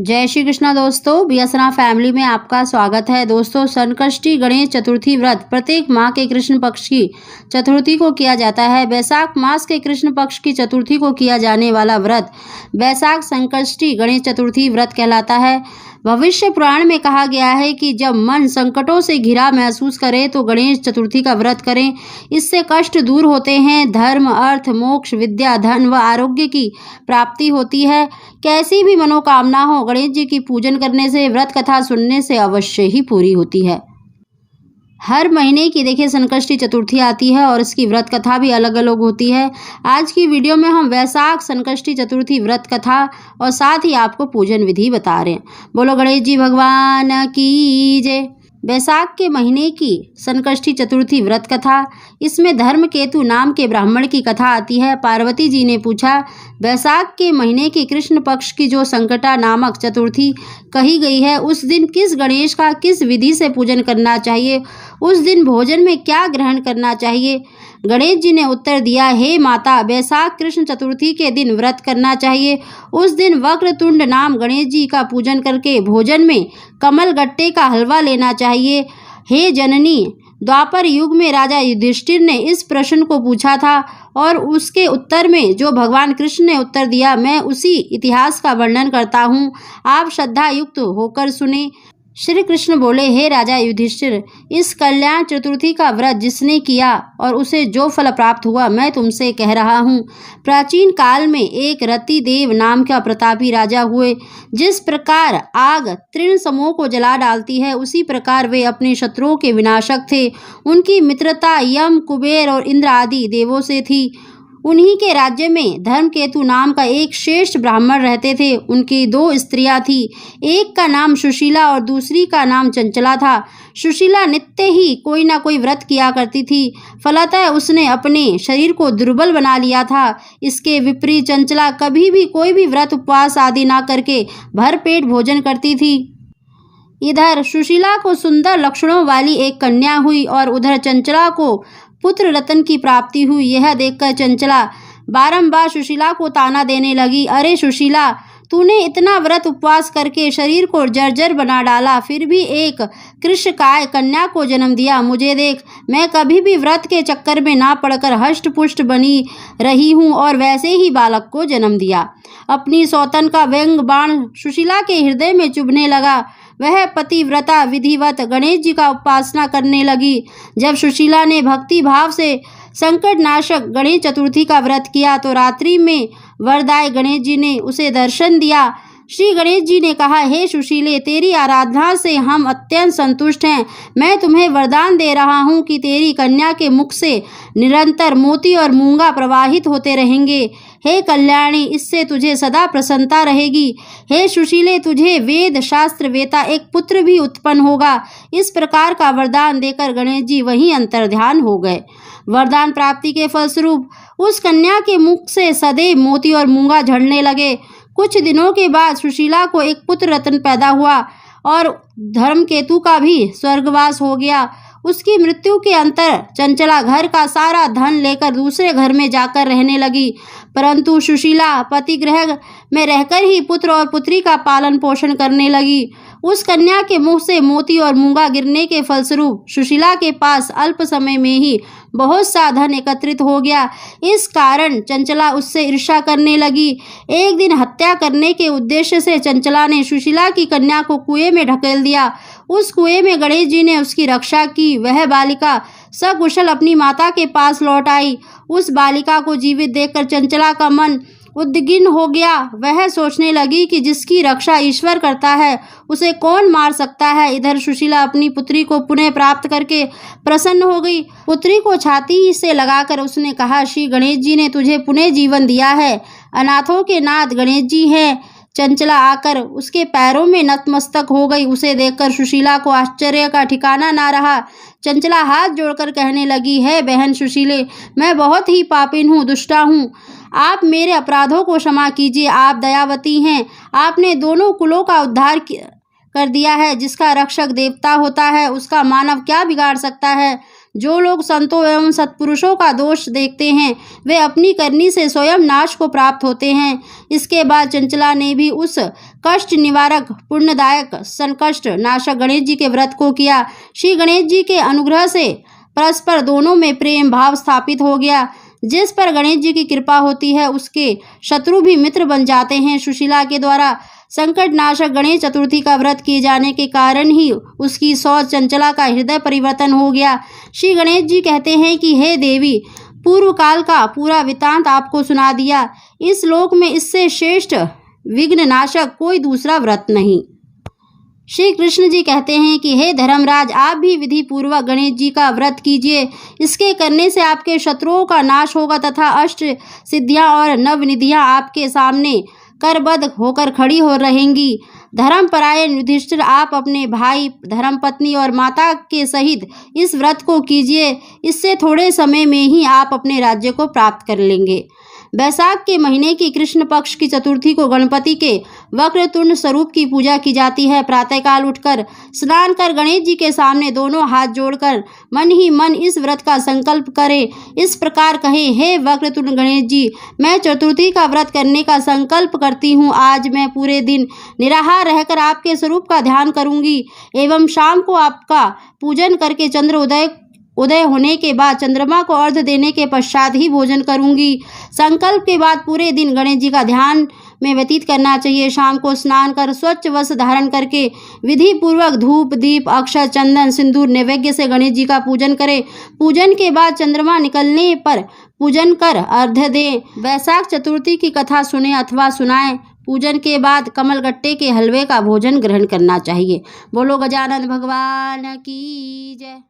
जय श्री कृष्णा दोस्तों, बीएसना फैमिली में आपका स्वागत है। दोस्तों, संकष्टी गणेश चतुर्थी व्रत प्रत्येक माह के कृष्ण पक्ष की चतुर्थी को किया जाता है। वैशाख मास के कृष्ण पक्ष की चतुर्थी को किया जाने वाला व्रत वैशाख संकष्टी गणेश चतुर्थी व्रत कहलाता है। भविष्य पुराण में कहा गया है कि जब मन संकटों से घिरा महसूस करे तो गणेश चतुर्थी का व्रत करें। इससे कष्ट दूर होते हैं, धर्म, अर्थ, मोक्ष, विद्या, धन व आरोग्य की प्राप्ति होती है। कैसी भी मनोकामना हो, गणेश जी की पूजन करने से, व्रत कथा सुनने से अवश्य ही पूरी होती है। हर महीने की देखिए संकष्टी चतुर्थी आती है और इसकी व्रत कथा भी अलग अलग होती है। आज की वीडियो में हम वैशाख संकष्टी चतुर्थी व्रत कथा और साथ ही आपको पूजन विधि बता रहे हैं। बोलो गणेश जी भगवान की जय। वैशाख के महीने की संकष्टी चतुर्थी व्रत कथा, इसमें धर्मकेतु नाम के ब्राह्मण की कथा आती है। पार्वती जी ने पूछा, वैशाख के महीने की कृष्ण पक्ष की जो संकटा नामक चतुर्थी कही गई है, उस दिन किस गणेश का किस विधि से पूजन करना चाहिए, उस दिन भोजन में क्या ग्रहण करना चाहिए। गणेश जी ने उत्तर दिया, हे माता, वैशाख कृष्ण चतुर्थी के दिन व्रत करना चाहिए। उस दिन वक्रतुंड नाम गणेश जी का पूजन करके भोजन में कमल गट्टे का हलवा लेना चाहिए। हे जननी, द्वापर युग में राजा युधिष्ठिर ने इस प्रश्न को पूछा था और उसके उत्तर में जो भगवान कृष्ण ने उत्तर दिया, मैं उसी इतिहास का वर्णन करता हूँ, आप श्रद्धा युक्त होकर सुने। श्री कृष्ण बोले, हे राजा युधिष्ठिर, इस कल्याण चतुर्थी का व्रत जिसने किया और उसे जो फल प्राप्त हुआ, मैं तुमसे कह रहा हूँ। प्राचीन काल में एक रतिदेव नाम का प्रतापी राजा हुए। जिस प्रकार आग तृण समूह को जला डालती है, उसी प्रकार वे अपने शत्रुओं के विनाशक थे। उनकी मित्रता यम, कुबेर और इंद्र आदि देवों से थी। उन्हीं के राज्य में धर्मकेतु नाम का एक श्रेष्ठ ब्राह्मण रहते थे। उनकी दो स्त्रियां थी, एक का नाम सुशीला और दूसरी का नाम चंचला था। सुशीला नित्य ही कोई ना कोई व्रत किया करती थी, फलतः उसने अपने शरीर को दुर्बल बना लिया था। इसके विपरीत चंचला कभी भी कोई भी व्रत उपवास आदि ना करके भरपेट भोजन करती थी। इधर सुशीला को सुंदर लक्षणों वाली एक कन्या हुई और उधर चंचला को पुत्र रत्न की प्राप्ति हुई। यह देखकर चंचला बारंबार सुशीला को ताना देने लगी, अरे सुशीला, तूने इतना व्रत उपवास करके शरीर को जर्जर बना डाला, फिर भी एक कृशकाय कन्या को जन्म दिया। मुझे देख, मैं कभी भी व्रत के चक्कर में ना पड़कर हष्ट पुष्ट बनी रही हूँ और वैसे ही बालक को जन्म दिया। अपनी सौतन का व्यंग बाण सुशीला के हृदय में चुभने लगा। वह पतिव्रता विधिवत गणेश जी का उपासना करने लगी। जब सुशीला ने भक्ति भाव से संकट नाशक गणेश चतुर्थी का व्रत किया तो रात्रि में वरदाय गणेश जी ने उसे दर्शन दिया। श्री गणेश जी ने कहा, हे सुशीले, तेरी आराधना से हम अत्यंत संतुष्ट हैं। मैं तुम्हें वरदान दे रहा हूँ कि तेरी कन्या के मुख से निरंतर मोती और मूंगा प्रवाहित होते रहेंगे। हे कल्याणी, इससे तुझे सदा प्रसन्नता रहेगी। हे सुशीले, तुझे वेद शास्त्र वेता एक पुत्र भी उत्पन्न होगा। इस प्रकार का वरदान देकर गणेश जी वहीं अंतर्ध्यान हो गए। वरदान प्राप्ति के फलस्वरूप उस कन्या के मुख से सदैव मोती और मूंगा झड़ने लगे। कुछ दिनों के बाद सुशीला को एक पुत्र रत्न पैदा हुआ और धर्मकेतु का भी स्वर्गवास हो गया। उसकी मृत्यु के अंतर चंचला घर का सारा धन लेकर दूसरे घर में जाकर रहने लगी, परंतु सुशीला पतिगृह में रहकर ही पुत्र और पुत्री का पालन पोषण करने लगी। उस कन्या के मुंह से मोती और मूंगा गिरने के फलस्वरूप सुशीला के पास अल्प समय में ही बहुत सा धन एकत्रित हो गया। इस कारण चंचला उससे ईर्ष्या करने लगी। एक दिन हत्या करने के उद्देश्य से चंचला ने सुशीला की कन्या को कुएं में ढकेल दिया। उस कुएं में गणेश जी ने उसकी रक्षा की। वह बालिका सकुशल अपनी माता के पास लौट आई। उस बालिका को जीवित देखकर चंचला का मन उद्विग्न हो गया। वह सोचने लगी कि जिसकी रक्षा ईश्वर करता है, उसे कौन मार सकता है। इधर सुशीला अपनी पुत्री को पुनः प्राप्त करके प्रसन्न हो गई। पुत्री को छाती से लगाकर उसने कहा, श्री गणेश जी ने तुझे पुनः जीवन दिया है। अनाथों के नाथ गणेश जी हैं। चंचला आकर उसके पैरों में नतमस्तक हो गई। उसे देखकर सुशीला को आश्चर्य का ठिकाना ना रहा। चंचला हाथ जोड़कर कहने लगी, है बहन सुशीले, मैं बहुत ही पापिन हूँ, दुष्टा हूँ। आप मेरे अपराधों को क्षमा कीजिए। आप दयावती हैं। आपने दोनों कुलों का उद्धार कर दिया है। जिसका रक्षक देवता होता है, उसका मानव क्या बिगाड़ सकता है। जो लोग संतों एवं सत्पुरुषों का दोष देखते हैं वे अपनी करनी से स्वयं नाश को प्राप्त होते हैं। इसके बाद चंचला ने भी उस कष्ट निवारक पुण्यदायक संकष्ट नाशक गणेश जी के व्रत को किया। श्री गणेश जी के अनुग्रह से परस्पर दोनों में प्रेम भाव स्थापित हो गया। जिस पर गणेश जी की कृपा होती है उसके शत्रु भी मित्र बन जाते हैं। सुशीला के द्वारा संकट नाशक गणेश चतुर्थी का व्रत किए जाने के कारण ही उसकी सोच चंचला का हृदय परिवर्तन हो गया। श्री गणेश जी कहते हैं कि हे देवी, पूर्व काल का पूरा वृत्तांत आपको सुना दिया। इस लोक में इससे श्रेष्ठ विघ्न नाशक कोई दूसरा व्रत नहीं। श्री कृष्ण जी कहते हैं कि हे धर्मराज, आप भी विधि पूर्वक गणेश जी का व्रत कीजिए। इसके करने से आपके शत्रुओं का नाश होगा तथा अष्ट सिद्धियां और नवनिधियां आपके सामने करबद्ध होकर खड़ी हो रहेंगी। धर्मपरायण युधिष्ठिर, आप अपने भाई, धर्मपत्नी और माता के सहित इस व्रत को कीजिए। इससे थोड़े समय में ही आप अपने राज्य को प्राप्त कर लेंगे। बैसाख के महीने की कृष्ण पक्ष की चतुर्थी को गणपति के वक्रतुंड स्वरूप की पूजा की जाती है। प्रातःकाल उठकर स्नान कर गणेश जी के सामने दोनों हाथ जोड़कर मन ही मन इस व्रत का संकल्प करें। इस प्रकार कहें, हे वक्रतुंड गणेश जी, मैं चतुर्थी का व्रत करने का संकल्प करती हूँ। आज मैं पूरे दिन निराहार रहकर आपके स्वरूप का ध्यान करूंगी एवं शाम को आपका पूजन करके चंद्र उदय होने के बाद चंद्रमा को अर्घ्य देने के पश्चात ही भोजन करूंगी। संकल्प के बाद पूरे दिन गणेश जी का ध्यान में व्यतीत करना चाहिए। शाम को स्नान कर स्वच्छ वस्त्र धारण करके विधि पूर्वक धूप दीप अक्षत चंदन सिंदूर नैवेद्य से गणेश जी का पूजन करें। पूजन के बाद चंद्रमा निकलने पर पूजन कर अर्घ्य दें। वैशाख चतुर्थी की कथा सुने अथवा सुनाएं। पूजन के बाद कमलगट्टे के हलवे का भोजन ग्रहण करना चाहिए। बोलो गजानन भगवान की जय।